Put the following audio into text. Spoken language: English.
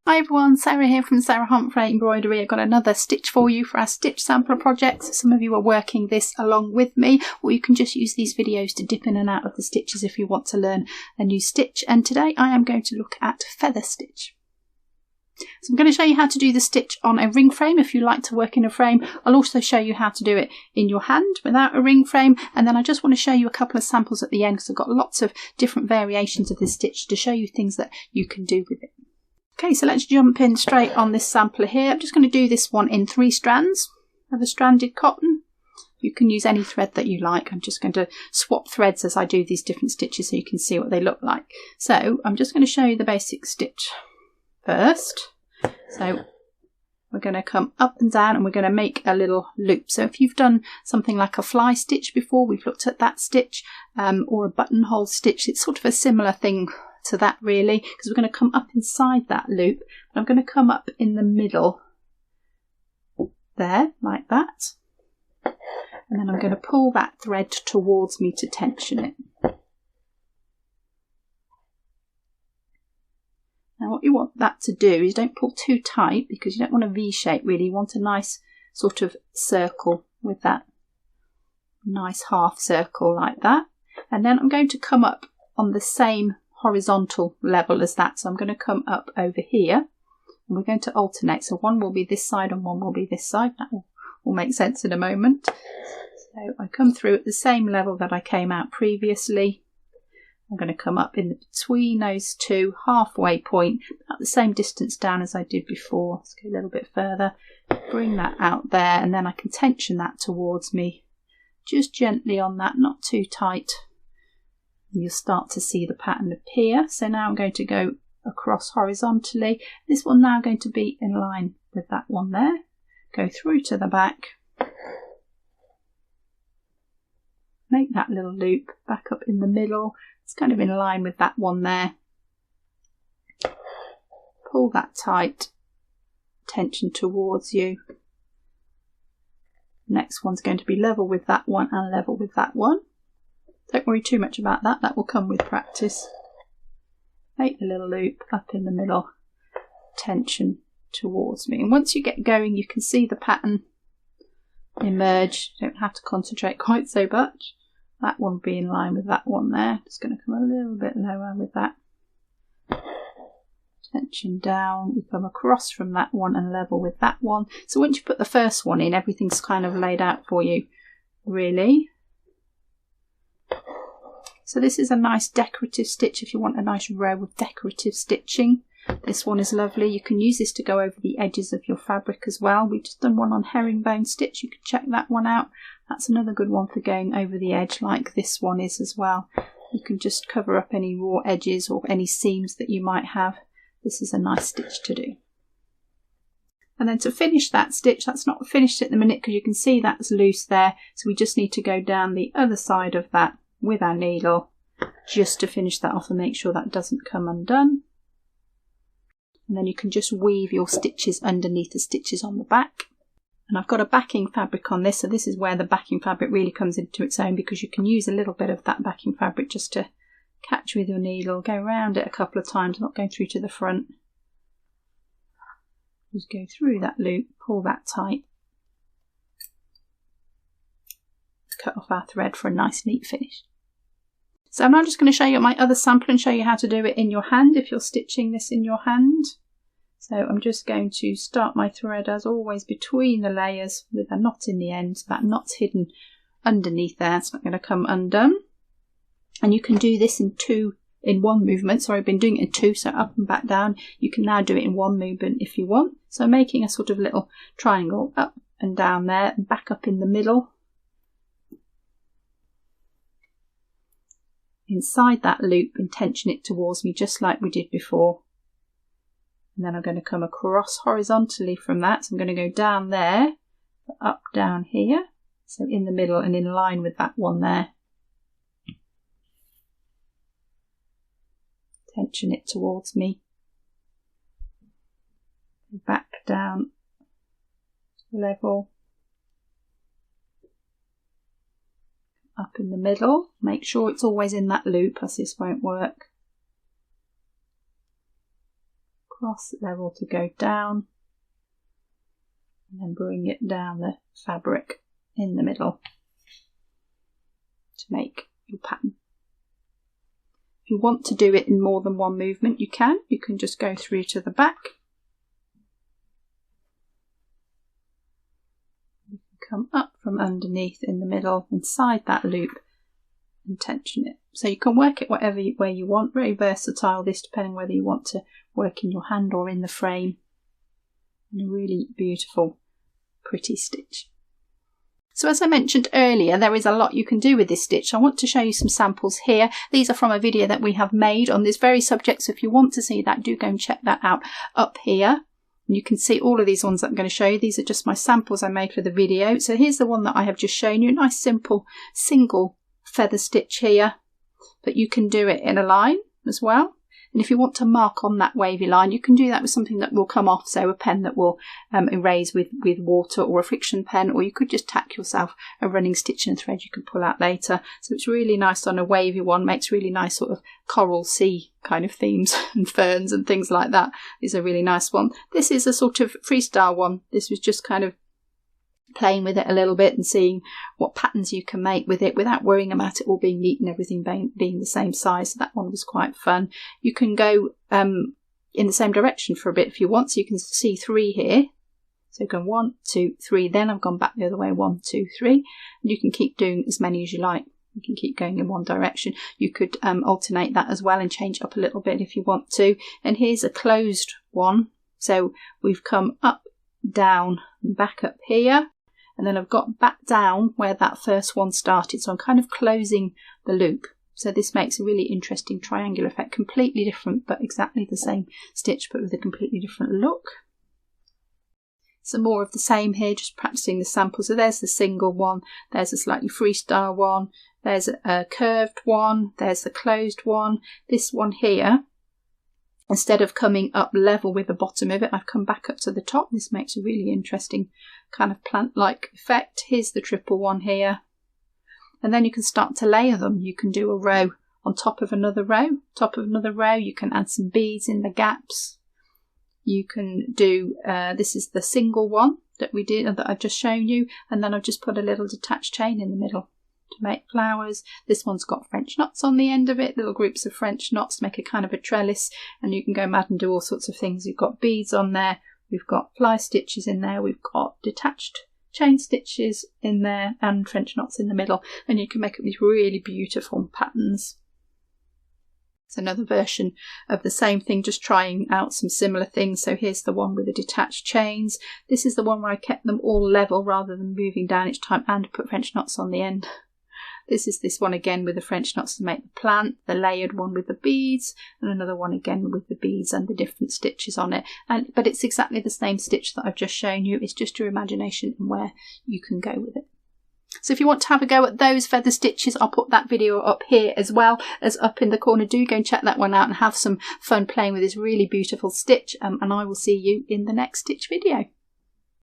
Hi everyone, Sarah here from Sarah Humphrey Embroidery. I've got another stitch for you for our stitch sampler projects. Some of you are working this along with me, or you can just use these videos to dip in and out of the stitches if you want to learn a new stitch. And today I am going to look at feather stitch. So I'm going to show you how to do the stitch on a ring frame if you like to work in a frame. I'll also show you how to do it in your hand without a ring frame, and then I just want to show you a couple of samples at the end because I've got lots of different variations of this stitch to show you things that you can do with it. Okay, so let's jump in straight on this sampler here. I'm just going to do this one in 3 strands of a stranded cotton. You can use any thread that you like. I'm just going to swap threads as I do these different stitches so you can see what they look like. So I'm just going to show you the basic stitch first. So we're going to come up and down and we're going to make a little loop. So if you've done something like a fly stitch before, we've looked at that stitch, or a buttonhole stitch, it's sort of a similar thing to that really, because we're going to come up inside that loop. I'm going to come up in the middle there like that, and then I'm going to pull that thread towards me to tension it. Now what you want that to do is don't pull too tight, because you don't want a V shape really. You want a nice sort of circle with that nice half circle like that. And then I'm going to come up on the same horizontal level as that, so I'm going to come up over here and we're going to alternate, so one will be this side and one will be this side. That will make sense in a moment. So I come through at the same level that I came out previously. I'm going to come up in between those two, halfway point, at the same distance down as I did before. Let's go a little bit further, bring that out there, and then I can tension that towards me just gently on that, not too tight. You'll start to see the pattern appear. So now I'm going to go across horizontally. This one now going to be in line with that one there. Go through to the back. Make that little loop back up in the middle. It's kind of in line with that one there. Pull that tight. Tension towards you. Next one's going to be level with that one and level with that one. Don't worry too much about that, that will come with practice. Make the little loop up in the middle, tension towards me. And once you get going, you can see the pattern emerge. You don't have to concentrate quite so much. That one will be in line with that one there. Just going to come a little bit lower with that. Tension down, you come across from that one and level with that one. So once you put the first one in, everything's kind of laid out for you, really. So this is a nice decorative stitch if you want a nice row of decorative stitching. This one is lovely. You can use this to go over the edges of your fabric as well. We've just done one on herringbone stitch. You can check that one out. That's another good one for going over the edge like this one is as well. You can just cover up any raw edges or any seams that you might have. This is a nice stitch to do. And then to finish that stitch, that's not finished at the minute because you can see that's loose there. So we just need to go down the other side of that with our needle just to finish that off and make sure that doesn't come undone. And then you can just weave your stitches underneath the stitches on the back. And I've got a backing fabric on this, so this is where the backing fabric really comes into its own, because you can use a little bit of that backing fabric just to catch with your needle, go around it a couple of times, not going through to the front. Just go through that loop, pull that tight, cut off our thread for a nice neat finish. So I'm now just going to show you my other sample and show you how to do it in your hand if you're stitching this in your hand. So I'm just going to start my thread as always between the layers with a knot in the end. So that knot's hidden underneath there. It's not going to come undone. And you can do this in one movement. Sorry, I've been doing it in 2, so up and back down. You can now do it in 1 movement if you want. So making a sort of little triangle up and down there and back up in the middle. Inside that loop and tension it towards me just like we did before. And then I'm going to come across horizontally from that. So I'm going to go down there, up, down here. So in the middle and in line with that one there. Tension it towards me. Back down, level. Up in the middle. Make sure it's always in that loop as this won't work. cross level to go down, and then bring it down the fabric in the middle to make your pattern. If you want to do it in more than one movement, you can just go through to the back. You can come up from underneath in the middle, inside that loop, and tension it. So you can work it whatever way you want. Very versatile, this, depending whether you want to work in your hand or in the frame. And a really beautiful, pretty stitch. So as I mentioned earlier, there is a lot you can do with this stitch. I want to show you some samples here. These are from a video that we have made on this very subject, so if you want to see that, do go and check that out up here. And you can see all of these ones that I'm going to show you. These are just my samples I made for the video. So here's the one that I have just shown you. Nice simple single feather stitch here, but you can do it in a line as well. And if you want to mark on that wavy line, you can do that with something that will come off, so a pen that will erase with water, or a friction pen, or you could just tack yourself a running stitch and thread you can pull out later. So it's really nice on a wavy one, makes really nice sort of coral sea kind of themes and ferns and things like that. Is a really nice one. This is a sort of freestyle one. This was just kind of playing with it a little bit and seeing what patterns you can make with it without worrying about it all being neat and everything being the same size. So that one was quite fun. You can go in the same direction for a bit if you want, so you can see 3 here. So go 1, 2, 3, then I've gone back the other way, 1, 2, 3, and you can keep doing as many as you like. You can keep going in one direction. You could alternate that as well and change up a little bit if you want to. And here's a closed one. So we've come up, down, and back up here. And then I've got back down where that first one started. So I'm kind of closing the loop. So this makes a really interesting triangular effect. Completely different, but exactly the same stitch, but with a completely different look. Some more of the same here, just practicing the sample. So there's the single one. There's a slightly freestyle one. There's a curved one. There's the closed one. This one here, instead of coming up level with the bottom of it, I've come back up to the top. This makes a really interesting kind of plant-like effect. Here's the triple one here. And then you can start to layer them. You can do a row on top of another row. Top of another row, you can add some beads in the gaps. You can do, this is the single one that we did, that I've just shown you. And then I've just put a little detached chain in the middle to make flowers. This one's got French knots on the end of it, little groups of French knots make a kind of a trellis, and you can go mad and do all sorts of things. You've got beads on there, we've got fly stitches in there, we've got detached chain stitches in there, and French knots in the middle, and you can make up these really beautiful patterns. It's another version of the same thing, just trying out some similar things. So here's the one with the detached chains. This is the one where I kept them all level rather than moving down each time, and put French knots on the end. This is this one again with the French knots to make the plant, the layered one with the beads, and another one again with the beads and the different stitches on it. But it's exactly the same stitch that I've just shown you. It's just your imagination and where you can go with it. So if you want to have a go at those feather stitches, I'll put that video up here as well as up in the corner. Do go and check that one out and have some fun playing with this really beautiful stitch. And I will see you in the next stitch video.